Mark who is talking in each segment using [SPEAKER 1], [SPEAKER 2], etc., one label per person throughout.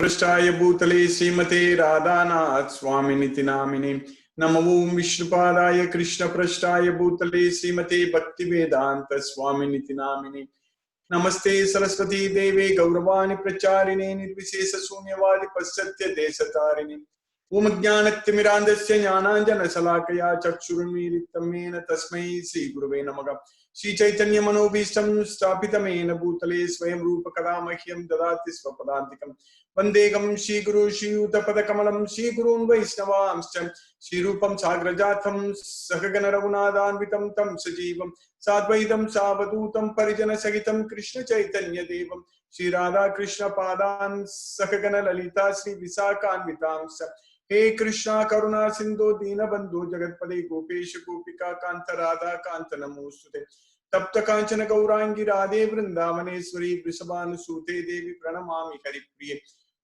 [SPEAKER 1] पृष्ठाय भूतले श्रीमते राधानाथ स्वामिनिति नामिने नमो ओं विष्णुपादाय कृष्ण पृष्ठाय भूतले श्रीमते भक्तिवेदांत स्वामिनिति नामिने नमस्ते सरस्वती देवे गौरवाणी प्रचारिणे निर्विशेष शून्यवादि पश्चात्य देशतारिणे ओम ज्ञानतिमिरान्धस्य ज्ञानाञ्जनशलाकया चक्षुरुन्मीलितं येन तस्मै श्रीगुरुवे नमः। श्री चैतन्य मनोभीष्टं स्थापितमेन भूतले स्वयं रूप कदा मह्यं ददाति स्वपदान्तिकं वन्देकं श्रीगुरु श्रीयुतपदकमलं श्रीगुरून् वैष्णवांश्च श्रीरूपं साग्रजातं सहगण रघुनाथान्वितं तं सजीवं साद्वैतं सावधूतं परिजनसहितं कृष्ण चैतन्य देवं श्री राधा कृष्ण पादान् सहगण ललिता श्री विशाखान्वितांश्च हे कृष्णा करुणा सिंधु दीनबंधु जगतपदे गोपेश गोपिका कांत राधा कांत नमोस्तुते तप्त कांचन गौरांगी राधे वृंदावनेश्वरी वृषभानुसूते देवी प्रणमामि हरिप्रिये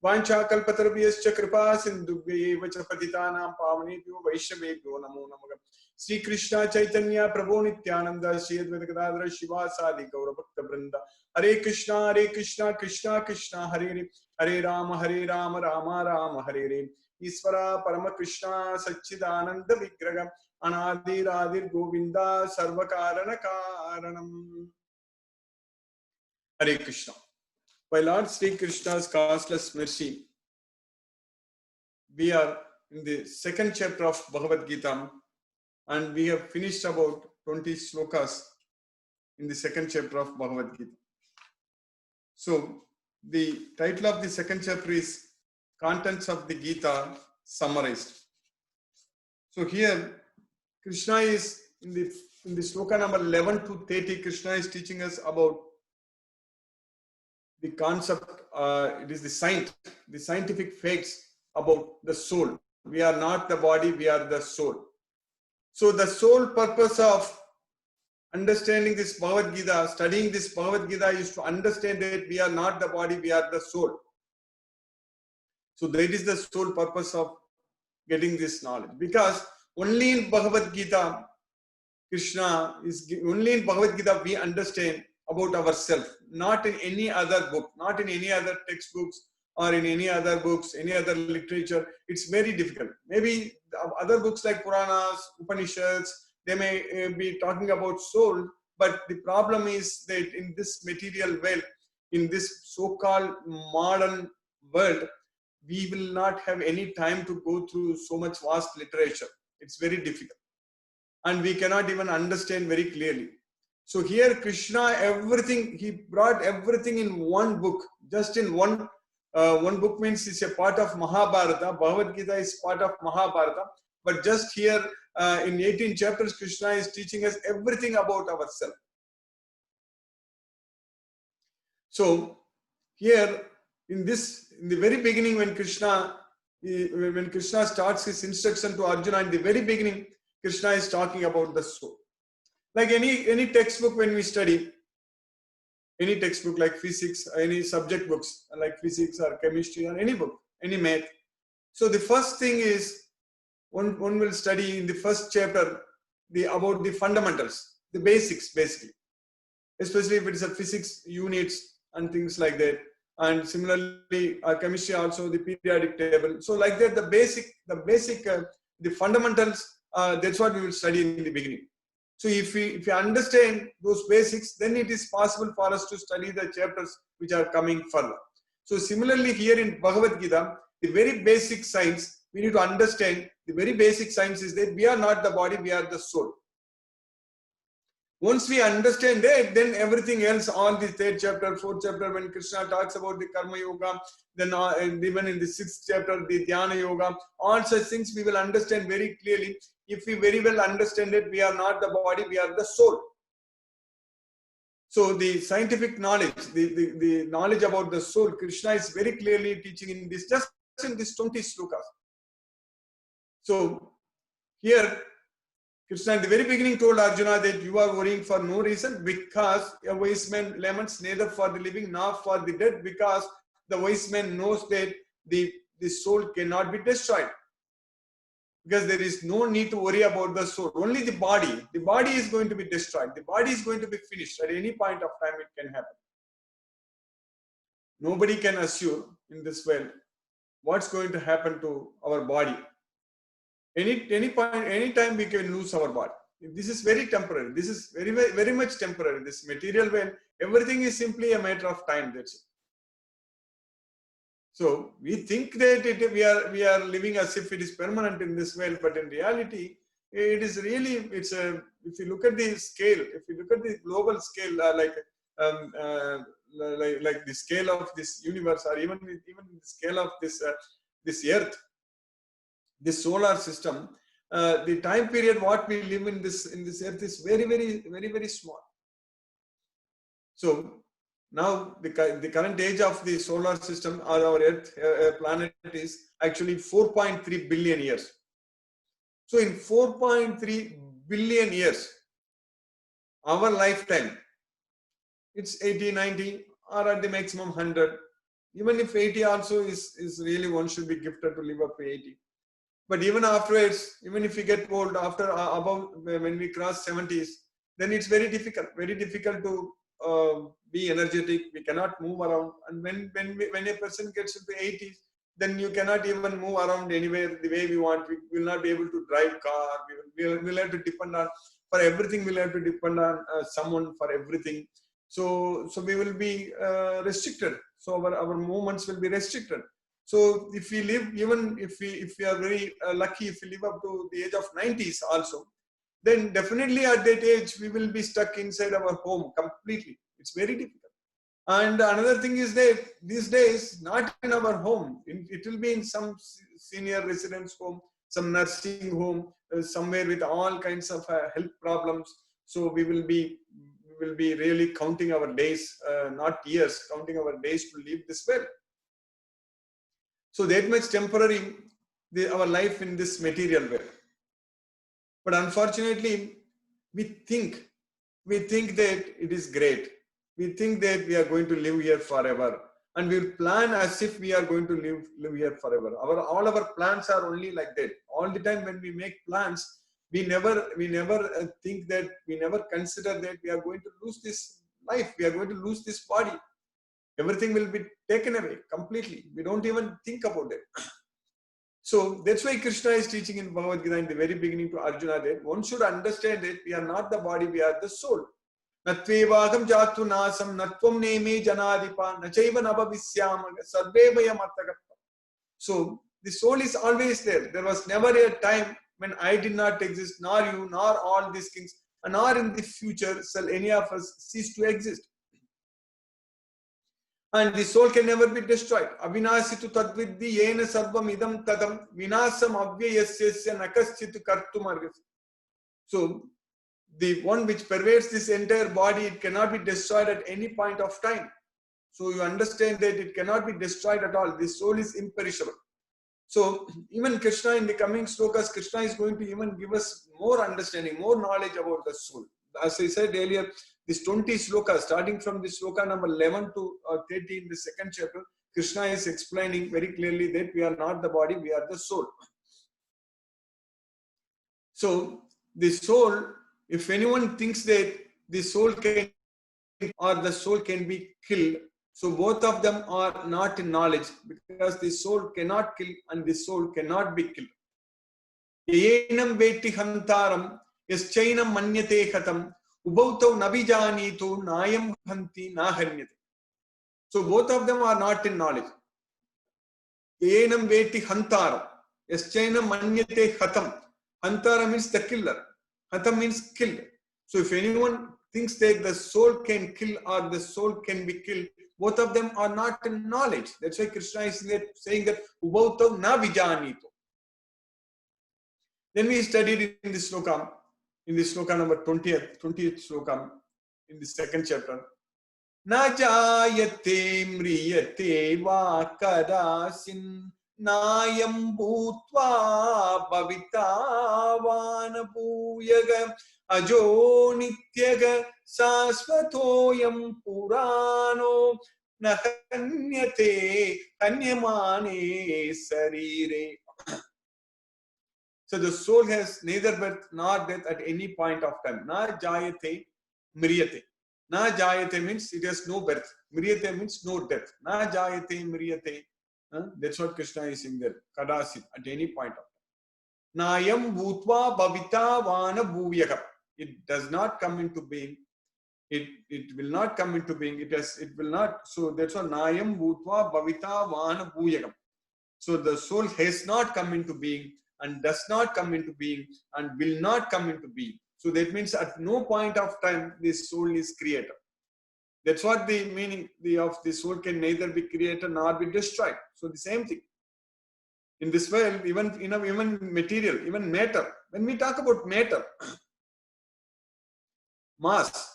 [SPEAKER 1] वाञ्छाकल्पतरुभ्यश्च कृपा सिन्धुभ्यैव च पतितानां पावनेभ्यो वैष्णवेभ्यो नमो नमः। श्री कृष्ण चैतन्य प्रभु नित्यानंद श्री अद्वैत गदाधर शिवासादि गौरभक्त वृंद हरे कृष्णा कृष्णा कृष्णा हरे हरे हरे राम राम राम हरे हरे ईश्वरा परम कृष्णा सच्चिदानंद विग्रह अनादिरादिर गोविंदा सर्व कारण कारणम। हरे Krishna. By Lord Sri Krishna's causeless mercy, we are in the second chapter of Bhagavad Gita, and we have finished about 20 slokas in the second chapter of Bhagavad Gita. So the title of the second chapter is Contents of the Gita Summarized. So here Krishna is in the sloka number 11 to 30, Krishna is teaching us about the concept, it is the scientific facts about the soul. We are not the body, we are the soul. So the sole purpose of understanding this Bhagavad Gita, studying this Bhagavad Gita, is to understand that we are not the body, we are the soul. So that is the sole purpose of getting this knowledge. Because only in Bhagavad Gita, only in Bhagavad Gita we understand about ourselves, not in any other book, not in any other textbooks or in any other books, any other literature. It's very difficult. Maybe other books like Puranas, Upanishads, they may be talking about soul, but the problem is that in this material world, in this so-called modern world, we will not have any time to go through so much vast literature. It's very difficult. And we cannot even understand very clearly. So here Krishna, everything, he brought everything in one book, just in one book. Means it's a part of Mahabharata. Bhagavad Gita is part of Mahabharata. But just here in 18 chapters, Krishna is teaching us everything about ourselves. So here in the very beginning, when Krishna starts his instruction to Arjuna, in the very beginning, Krishna is talking about the soul. Like any textbook, when we study, any textbook like physics, any subject books like physics or chemistry or any book, any math. So the first thing is one will study in the first chapter about the fundamentals, the basics basically, especially if it is a physics units and things like that. And similarly, chemistry also the periodic table. So like that, the fundamentals. That's what we will study in the beginning. So if we understand those basics, then it is possible for us to study the chapters which are coming further. So similarly here in Bhagavad Gita, the very basic science, we need to understand the very basic science is that we are not the body, we are the soul. Once we understand that, then everything else, all the third chapter, fourth chapter, when Krishna talks about the Karma Yoga, then even in the sixth chapter, the Dhyana Yoga, all such things we will understand very clearly. If we very well understand it, we are not the body, we are the soul. So the scientific knowledge, the knowledge about the soul, Krishna is very clearly teaching in this, just in this 20 slokas. So here, Krishna in the very beginning told Arjuna that you are worrying for no reason, because a wise man laments neither for the living nor for the dead, because the wise man knows that the soul cannot be destroyed. Because there is no need to worry about the soul. Only the body is going to be destroyed. The body is going to be finished. At any point of time it can happen. Nobody can assure in this world what's going to happen to our body. Any point, any time we can lose our body. This is very temporary. This is very much temporary. This material world, everything is simply a matter of time. That's it. So we think that we are living as if it is permanent in this world, but in reality, it is really, it's a, if you look at the scale, if you look at the global scale, like the scale of this universe, or even the scale of this this earth, this solar system, the time period what we live in this earth is very small. So now the current age of the solar system or our earth planet is actually 4.3 billion years. So in 4.3 billion years, our lifetime, it's 80, 90, or at the maximum 100. Even if 80 also is really, one should be gifted to live up to 80. But even afterwards, even if we get old, after about when we cross 70s, then it's very difficult to be energetic. We cannot move around. And when a person gets into 80s, then you cannot even move around anywhere the way we want. We will not be able to drive car. We'll have to depend on, for everything, we'll have to depend on someone for everything. So we will be restricted. So our movements will be restricted. So if we live, even if we are very lucky, if we live up to the age of 90s also, then definitely at that age we will be stuck inside our home completely. It's very difficult. And another thing is that these days, not in our home, it will be in some senior residence home, some nursing home, somewhere with all kinds of health problems. So we will be really counting our days, not years, counting our days to live this well. So that much temporary our life in this material world. But unfortunately, we think that it is great. We think that we are going to live here forever, and we plan as if we are going to live here forever. All our plans are only like that. All the time when we make plans, we never think that, we never consider that we are going to lose this life. We are going to lose this body. Everything will be taken away completely. We don't even think about it. So that's why Krishna is teaching in Bhagavad Gita in the very beginning to Arjuna that one should understand that we are not the body, we are the soul. Natvevagam jatu nasam natvam neme janadipa nachaiva nabhavisyama sarvevaya mattagappa. So the soul is always there. There was never a time when I did not exist, nor you, nor all these things, and nor in the future shall any of us cease to exist. And the soul can never be destroyed. Avinasitu tadviddi yena sarvam idam tadam vinasam avyayasya nakaschitu kartum arhasi. So the one which pervades this entire body, it cannot be destroyed at any point of time. So you understand that it cannot be destroyed at all. The soul is imperishable. So even Krishna, in the coming slokas, Krishna is going to even give us more understanding, more knowledge about the soul. As I said earlier, this 20 slokas, starting from the sloka number 11 to 30 in the second chapter, Krishna is explaining very clearly that we are not the body, we are the soul. So the soul, if anyone thinks that the soul can or the soul can be killed, so both of them are not in knowledge, because the soul cannot kill and the soul cannot be killed. Yenam veti hantaram yaschainam manyate khatam ubhautau nabijanitu nayam hanti nahanyate. So both of them are not in knowledge. Yenam veti hantaram yaschainam manyate khatam. Hantara means the killer. Hatam means killed. So if anyone thinks that the soul can kill or the soul can be killed, both of them are not in knowledge. That's why Krishna is saying that ubhautau na vijanitu. Then we studied in this sloka number 20th sloka in the second chapter. Na jayate mriyate va kadasin nayam bhutva bhavita vanabhuyaga ajo nityaga sasvatoyam purano nahanyate hanyamane sarire. So the soul has neither birth nor death at any point of time. Na jayate mriyate. Na jayate means it has no birth. Mriyate means no death. Na jayate mriyate. That's what Krishna is saying there. Kadasit, at any point of time. Nayam bhutva bhavita vana bhuvyakam. It does not come into being. It will not come into being. It will not. So that's why Nayam bhutva bhavita vana bhuvyakam. So the soul has not come into being and does not come into being and will not come into being. So that means at no point of time this soul is created. That's what the meaning of the soul can neither be created nor be destroyed. So the same thing. In this world, even material, even matter. When we talk about matter, mass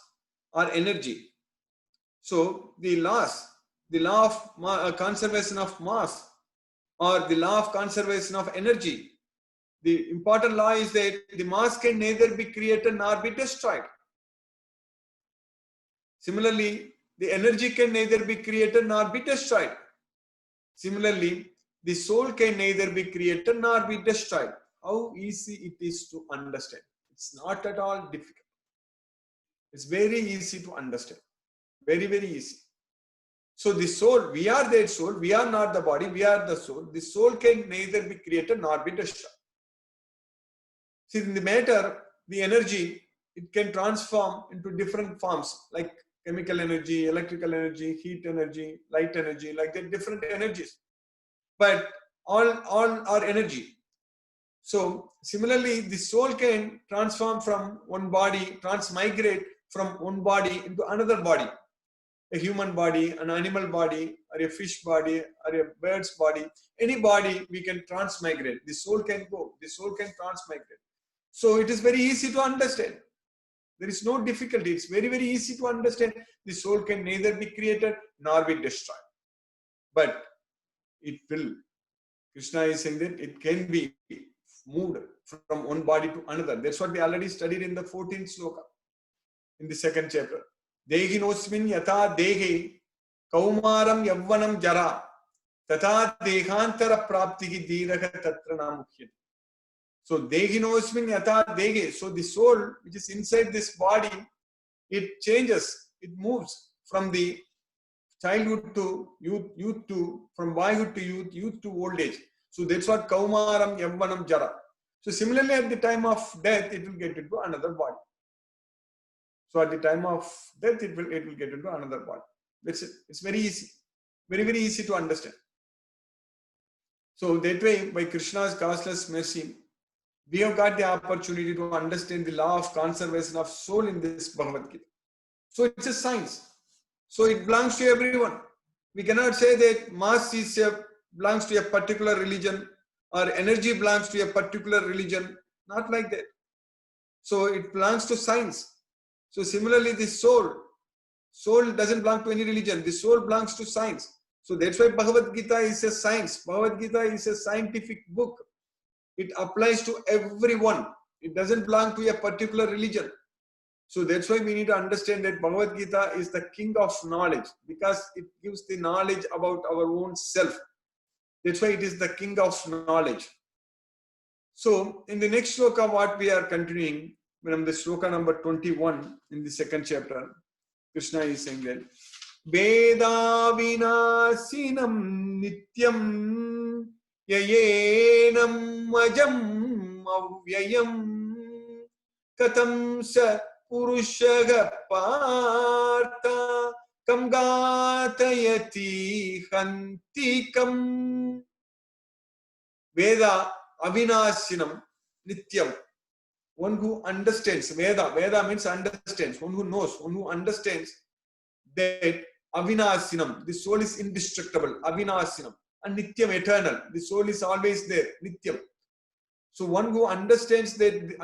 [SPEAKER 1] or energy. So the law of conservation of mass or the law of conservation of energy. The important law is that the mass can neither be created nor be destroyed. Similarly, the energy can neither be created nor be destroyed. Similarly, the soul can neither be created nor be destroyed. How easy it is to understand. It's not at all difficult. It's very easy to understand. Very, very easy. So the soul, we are that soul. We are not the body. We are the soul. The soul can neither be created nor be destroyed. See, in the matter, the energy, it can transform into different forms like chemical energy, electrical energy, heat energy, light energy, like that, different energies. But all are energy. So similarly, the soul can transform from one body, transmigrate from one body into another body. A human body, an animal body, or a fish body, or a bird's body. Any body we can transmigrate. The soul can go. The soul can transmigrate. So it is very easy to understand. There is no difficulty. It's very, very easy to understand. The soul can neither be created nor be destroyed. But it will. Krishna is saying that it can be moved from one body to another. That's what we already studied in the 14th sloka, in the 2nd chapter. Dehinosmin yata dehe kaumaram yavvanam jara tata dehantara praptihi dhiraha tatra namukhyati. So dehinosmin yata dehe. So the soul which is inside this body, it changes, it moves from the childhood to youth to, from boyhood to youth to old age. So that's what kaumaram yavvanam jara. So similarly at the time of death, it will get into another body. So at the time of death, it will get into another body. That's it. It's very easy. Very, very easy to understand. So that way, by Krishna's causeless mercy, we have got the opportunity to understand the law of conservation of soul in this Bhagavad Gita. So it's a science. So it belongs to everyone. We cannot say that mass belongs to a particular religion or energy belongs to a particular religion. Not like that. So it belongs to science. So similarly, the soul doesn't belong to any religion. The soul belongs to science. So that's why Bhagavad Gita is a science. Bhagavad Gita is a scientific book. It applies to everyone. It doesn't belong to a particular religion. So that's why we need to understand that Bhagavad Gita is the king of knowledge because it gives the knowledge about our own self. That's why it is the king of knowledge. So in the next sloka, what we are continuing from the sloka number 21 in the 2nd chapter, Krishna is saying that Veda vinasinam nityam yayenam ajam avyayam katam sa purushaha partha kam gatayati hantikam. Veda avinasinam nityam. One who understands. Veda means understands. One who knows, one who understands that avinasinam, the soul is indestructible. Avinasinam. And nityam, eternal. The soul is always there. Nityam. So one who understands that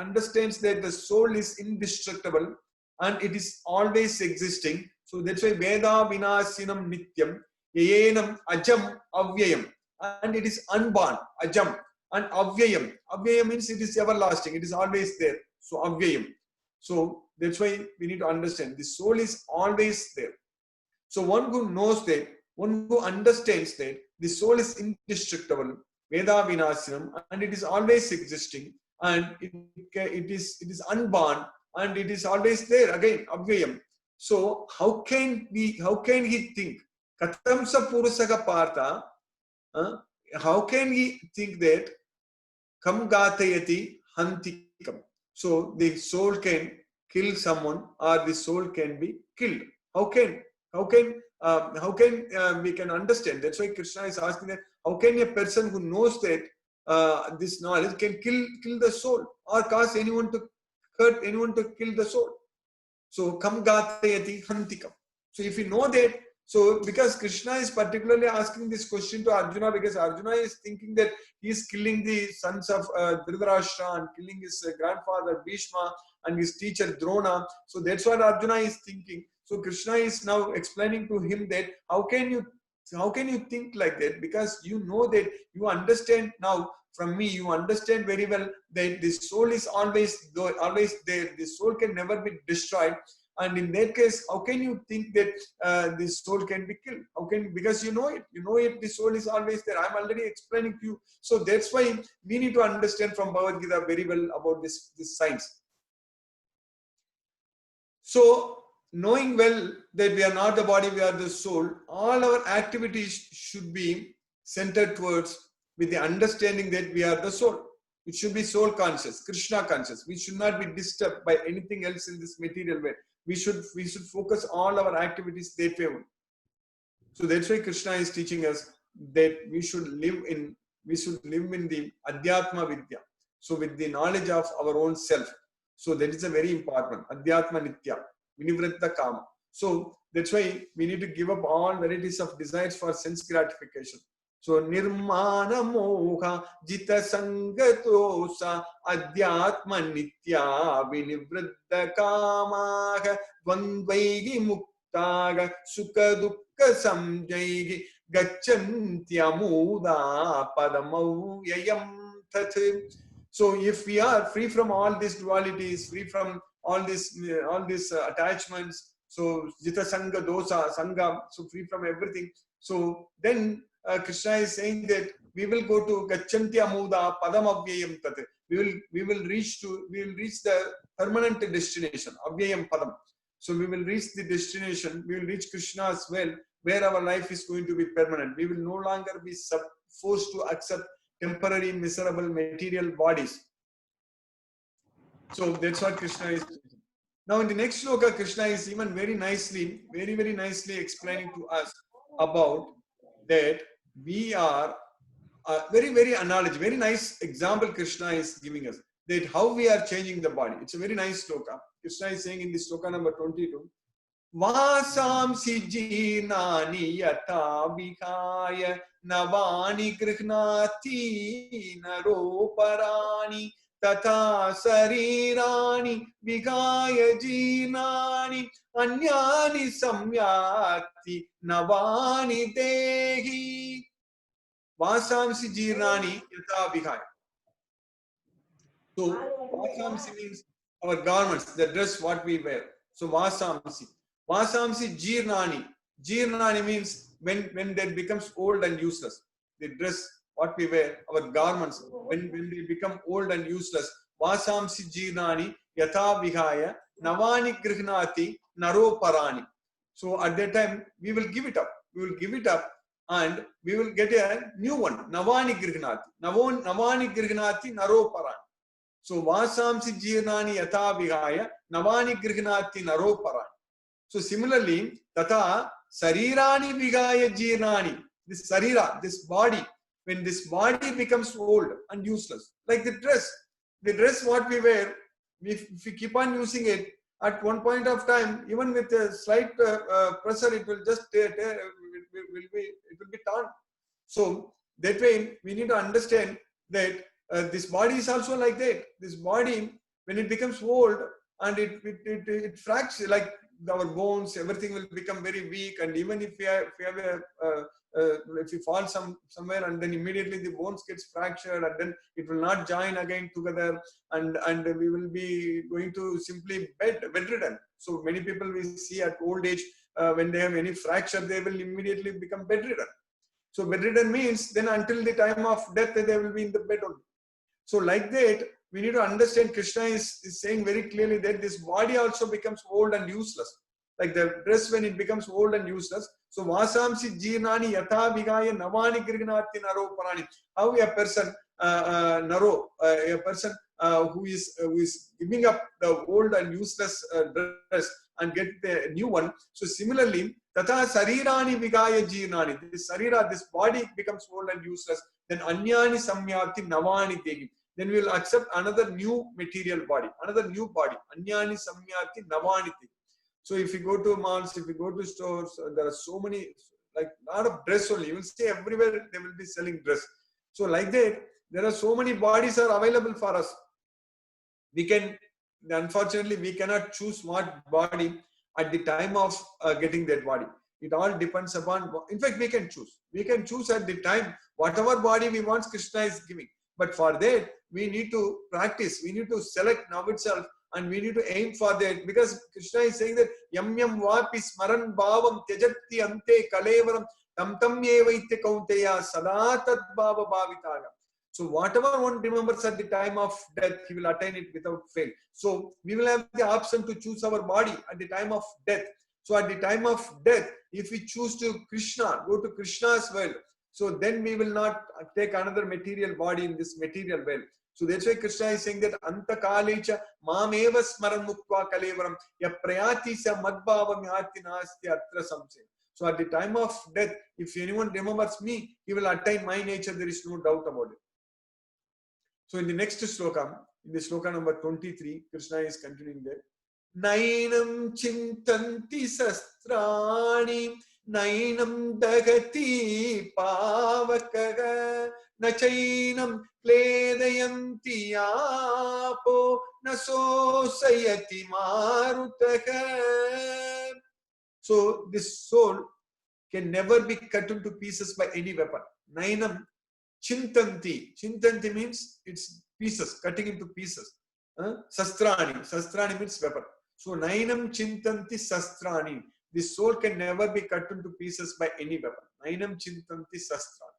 [SPEAKER 1] the soul is indestructible and it is always existing. So that's why Veda vinasinam nityam yayenam ajam avyayam. And it is unborn. Ajam. And avyayam. Avyayam means it is everlasting. It is always there. So avyayam. So that's why we need to understand the soul is always there. So one who knows that, one who understands that the soul is indestructible, Veda vinasinam, and it is always existing, and it is unborn, and it is always there again, avyayam. So how can he think? Katam sa purusaka partha How can he think that kam gatayati hantikam? So the soul can kill someone, or the soul can be killed. How can we can understand? That's why Krishna is asking that how can a person who knows that this knowledge can kill the soul, or cause anyone to hurt anyone, to kill the soul? So kam gatayati hantikam. So if you know that, so because Krishna is particularly asking this question to Arjuna, because Arjuna is thinking that he is killing the sons of Dhritarashtra and killing his grandfather Bhishma and his teacher Drona. So that's what Arjuna is thinking. So Krishna is now explaining to him that how can you think like that? Because you know that, you understand now from me, you understand very well that the soul is always there. The soul can never be destroyed. And in that case, how can you think that this soul can be killed? How can, because you know it, the soul is always there. I'm already explaining to you. So that's why we need to understand from Bhagavad Gita very well about this science. So knowing well that we are not the body, we are the soul, all our activities should be centered towards with the understanding that we are the soul. It should be soul conscious, Krishna conscious. We should not be disturbed by anything else in this material way. We should focus all our activities that way. So that's why Krishna is teaching us that we should live in the Adhyatma Vidya. So with the knowledge of our own self. So that is a very important Adhyatma Nitya, Vinivritta Kama. So that's why we need to give up all varieties of desires for sense gratification. So Nirmana Moha Jita Sangatosa Adhyatma Nitya Vinivritta Kama Dvandvaigi Muktaga Sukha Dukkha Samjaigi Gacchantyamuda Padamau Yayam Tat. So if we are free from all these dualities, free from all these attachments, so Jita Sangha Dosa Sangha, so free from everything. So then Krishna is saying that we will go to Gacchantya Muda Padam Avyayam Tat. We will reach the permanent destination, Avyayam Padam. So we will reach the destination, we will reach Krishna's well, where our life is going to be permanent. We will no longer be forced to accept temporary, miserable material bodies. So that's what Krishna is saying. Now in the next shloka, Krishna is even very nicely explaining to us about that we are very analogy, very nice example Krishna is giving us, that how we are changing the body. It's a very nice shloka. Krishna is saying in this shloka number 22, Vasamsi jinani yata vihaya navani grihnati naroparani tata sarirani vihaya jinani anyani samyati navani dehi. Vasamsi jirnani yata vihaya. So Vasamsi means our garments, the dress what we wear. So Vasamsi jirnani. Jirnani means when that becomes old and useless. The dress what we wear, our garments, when they become old and useless. Vasamsi jirnani yatha vihaya navani grihnati naro parani. So at that time we will give it up. And we will get a new one. Navani grihnati. Navani grihnati naro parani. So Vasamsi jirnani yatha vihaya navani grihnati naro parani. So similarly, tata sarirani vigaya jirnani. This sarira, this body, when this body becomes old and useless, like the dress what we wear, if we keep on using it, at one point of time, even with a slight pressure, it will just it will be torn. So that way, we need to understand that this body is also like that. This body, when it becomes old and it fractures, like our bones, everything will become very weak. And even if if you fall somewhere and then immediately the bones gets fractured and then it will not join again together, and we will be going to simply bedridden. So many people we see at old age, when they have any fracture, they will immediately become bedridden. So bedridden means then until the time of death, they will be in the bed only. So like that, we need to understand Krishna is saying very clearly that this body also becomes old and useless. Like the dress, when it becomes old and useless, So vasamsi jirnani yatha vigaya navani grignati naroparani. How a person a person who is giving up the old and useless dress and get the new one. So similarly, tata sarirani vigaya jirnani. This sarira, this body becomes old and useless. Then anyani samyati navani degi. Then we will accept another new material body, another new body. Anyani samyati navani degi. So if you go to malls, if you go to stores, there are so many, like a lot of dress only. You will see everywhere they will be selling dress. So like that, there are so many bodies are available for us. Unfortunately, we cannot choose what body at the time of getting that body. It all depends upon, in fact, we can choose. We can choose at the time, whatever body we want, Krishna is giving. But for that, we need to practice. We need to select now itself. And we need to aim for that, because Krishna is saying that yam yam vapi smaran bhavam tyajati ante kalevaram tam tam yevaitya kaunteya sada tat bhava bhavitaga. So whatever one remembers at the time of death, he will attain it without fail. So we will have the option to choose our body at the time of death. So at the time of death, if we choose to Krishna, go to Krishna's world, so then we will not take another material body in this material world. So that's why Krishna is saying that Anta Kalecha Mameva Smaran Mukva Kalevaram Ya Prayati Sa Madbhavam Yati Nasti Atra Samse. So at the time of death, if anyone remembers me, he will attain my nature. There is no doubt about it. So in the next sloka, in the sloka number 23, Krishna is continuing there. Nainam Chintanti Sastrani Nainam Dagati Pavakaga Nachainam Kledayanti Apo Nasosayati Marutaka. So this soul can never be cut into pieces by any weapon. Nainam Chintanti. Chintanti means it's pieces, cutting into pieces. Sastrani. Sastrani means weapon. So Nainam Chintanti Sastrani. This soul can never be cut into pieces by any weapon. Nainam Chintanti Sastrani.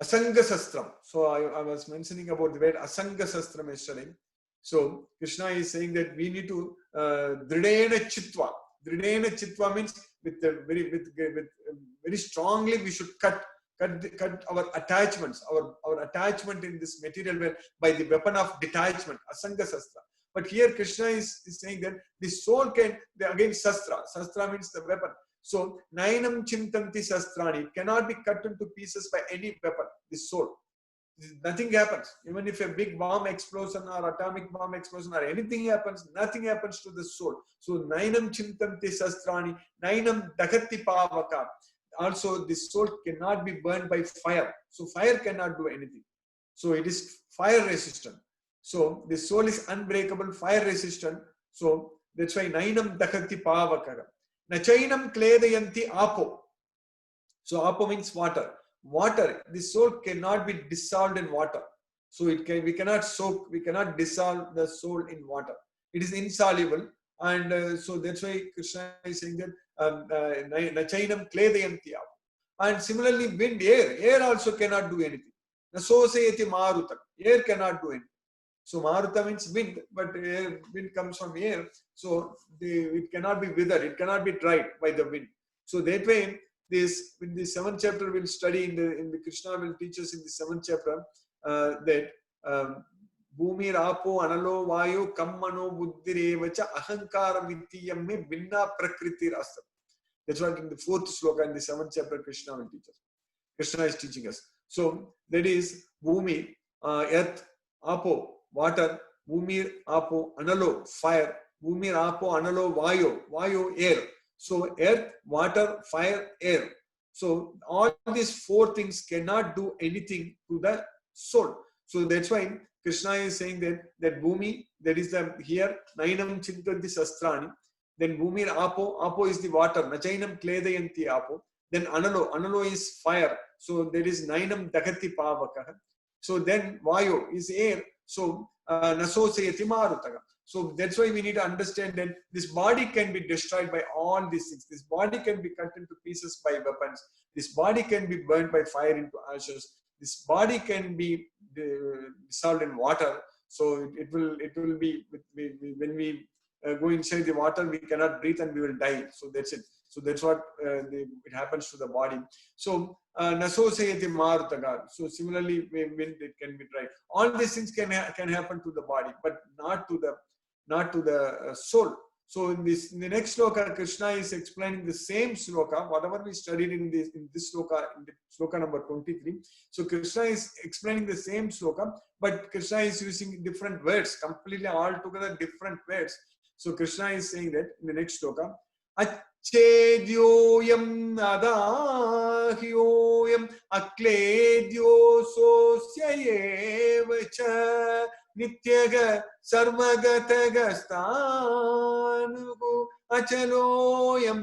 [SPEAKER 1] Asanga Sastram. So I was mentioning about the word Asanga Sastram yesterday. So Krishna is saying that we need to Dridena Chitva. Dridena Chitva means with very strongly we should cut our attachments, our attachment in this material world by the weapon of detachment, Asanga Sastra. But here Krishna is saying that the soul can, again Sastra. Sastra means the weapon. So, Nainam Chintanti Sastrani cannot be cut into pieces by any weapon, this soul. Nothing happens. Even if a big bomb explosion or atomic bomb explosion or anything happens, nothing happens to the soul. So, Nainam Chintanti Sastrani, Nainam Dagati Pavaka. Also, this soul cannot be burned by fire. So, fire cannot do anything. So, it is fire resistant. So, the soul is unbreakable, fire resistant. So, that's why Nainam Dagati Pavaka. Nachainam Kledayanti Apo. So, Apo means water. Water, the soul cannot be dissolved in water. So, we cannot soak, we cannot dissolve the soul in water. It is insoluble. And so, that's why Krishna is saying that Nachainam Kledayanti Apo. And similarly, wind, air also cannot do anything. Nasosayati Maruta, air cannot do anything. So Maruta means wind, but wind comes from air. So it cannot be withered, it cannot be dried by the wind. So that way, in the 7th chapter, we'll study in the Krishna will teach us in the 7th chapter that Bhumir Apo Analo Vayu Kammano Buddhirevacha Ahankara Mitiyam me Binna Prakriti Rasa. That's what in the 4th sloka in the 7th chapter Krishna will teach us. Krishna is teaching us. So that is Bhumi, earth, Apo, water, Bhumir, Apo, Analo, fire, Bhumir, Apo, Analo, Vayu, air. So earth, water, fire, air. So all these 4 things cannot do anything to the soul. So that's why Krishna is saying that Bhumi, that is the here, Nainam Chintanti Sastrani. Then Bhumir, Apo is the water, Nachainam Kledayanti Apo. Then Analo is fire. So there is Nainam Dagati Pavaka. So then Vayu is air. So Nasosayati Marutaga. So that's why we need to understand that this body can be destroyed by all these things. This body can be cut into pieces by weapons. This body can be burned by fire into ashes. This body can be dissolved in water. So it will be when we go inside the water, we cannot breathe and we will die. So that's it. So that's what it happens to the body. So nasosayati marutaga. So similarly, wind, it can be dry. All these things can happen to the body, but not to the soul. So in the next sloka, Krishna is explaining the same sloka, whatever we studied in this sloka, in the sloka number 23. So Krishna is explaining the same sloka, but Krishna is using different words, completely altogether different words. So Krishna is saying that in the next sloka, Achedyoyam adahyoyam akledyo sosyayevacha Nityaga sarvagataga sthanugu achaloyam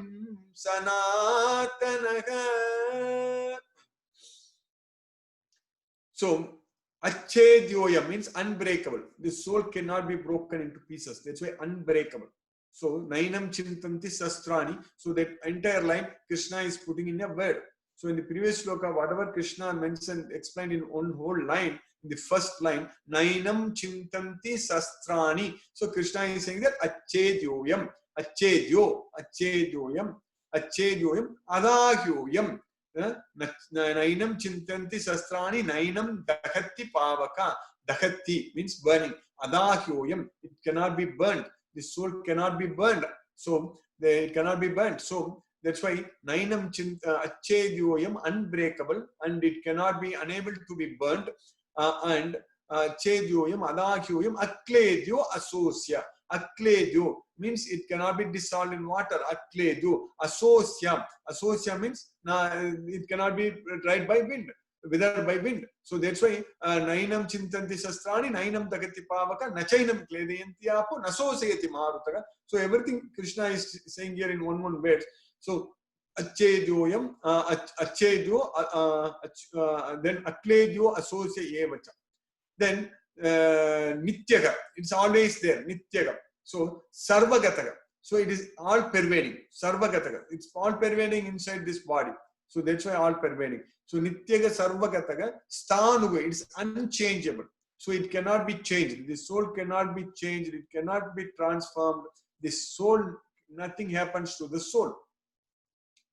[SPEAKER 1] sanatanaga. So, achedyoyam means unbreakable. The soul cannot be broken into pieces. That's why unbreakable. So, nainam chintanti sastrani. So, that entire line Krishna is putting in a word. So, in the previous sloka, whatever Krishna mentioned, explained in one whole line, in the first line, nainam chintanti sastrani. So, Krishna is saying that achedyoyam, achedyoyam, adahyoyam. Nainam chintanti sastrani, nainam dahati pavaka. Dahati means burning. Adahyoyam, it cannot be burned. The soul cannot be burned. So, it cannot be burnt. So, that's why nainam achedyoyam, unbreakable, and it cannot be unable to be burnt. And chedyoyam, adahyoyam, akledyo asosya. Akledyo means it cannot be dissolved in water. Akledyo, asosya. Asosya means it cannot be dried by wind, withered by wind. So that's why nainam chintanti sastrani, nainam dagati pavaka, nachainam kledayanti apo, nasosayati marutaga. So everything Krishna is saying here in one word. So achedyoyam, achedyo, then akledyo asosya evacha. Then nityaga, it's always there. Nityaga. So sarvagataga. So it is all pervading. Sarvagataga. It's all pervading inside this body. So that's why all pervading. So nityaga sarvagataga sthanuga. It's unchangeable. So it cannot be changed. The soul cannot be changed. It cannot be transformed. The soul, nothing happens to the soul.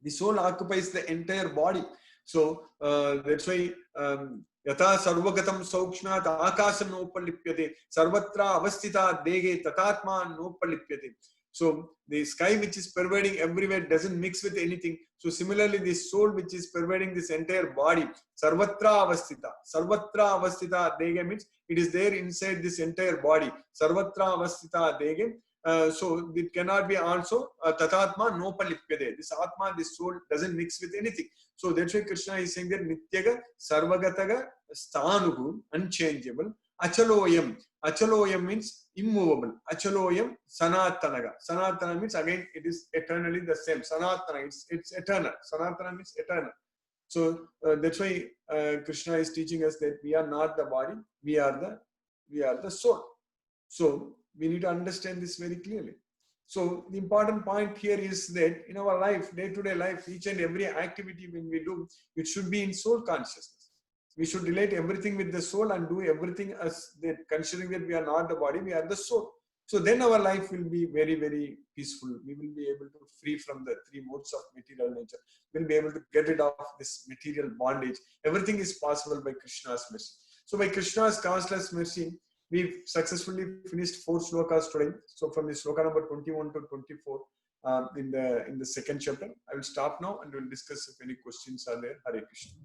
[SPEAKER 1] The soul occupies the entire body. So that's why Yatha sarvagatam saukshmat akasam nopalipyate sarvatra avastita dege tatatma nopalipyate. So the sky which is pervading everywhere doesn't mix with anything. So similarly, the soul which is pervading this entire body, sarvatra avastita dege means it is there inside this entire body. Sarvatra avastita dege. So it cannot be also tatatma nopalipyate. This atma, this soul doesn't mix with anything. So that's why Krishna is saying that nityaga sarvagataga sthanugu, unchangeable. Achaloyam. Achaloyam means immovable. Achaloyam sanatanaga. Sanatana means again it is eternally the same. Sanatana, it's eternal. Sanatana means eternal. So that's why Krishna is teaching us that we are not the body, we are the soul. So we need to understand this very clearly. So the important point here is that in our life, day-to-day life, each and every activity when we do, it should be in soul consciousness. We should relate everything with the soul and do everything as that, considering that we are not the body, we are the soul. So then our life will be very, very peaceful. We will be able to free from the three modes of material nature. We'll be able to get rid of this material bondage. Everything is possible by Krishna's mercy. So by Krishna's causeless mercy, we've successfully finished 4 slokas today. So from the sloka number 21 to 24 in the second chapter. I will stop now and we'll discuss if any questions are there. Hare Krishna.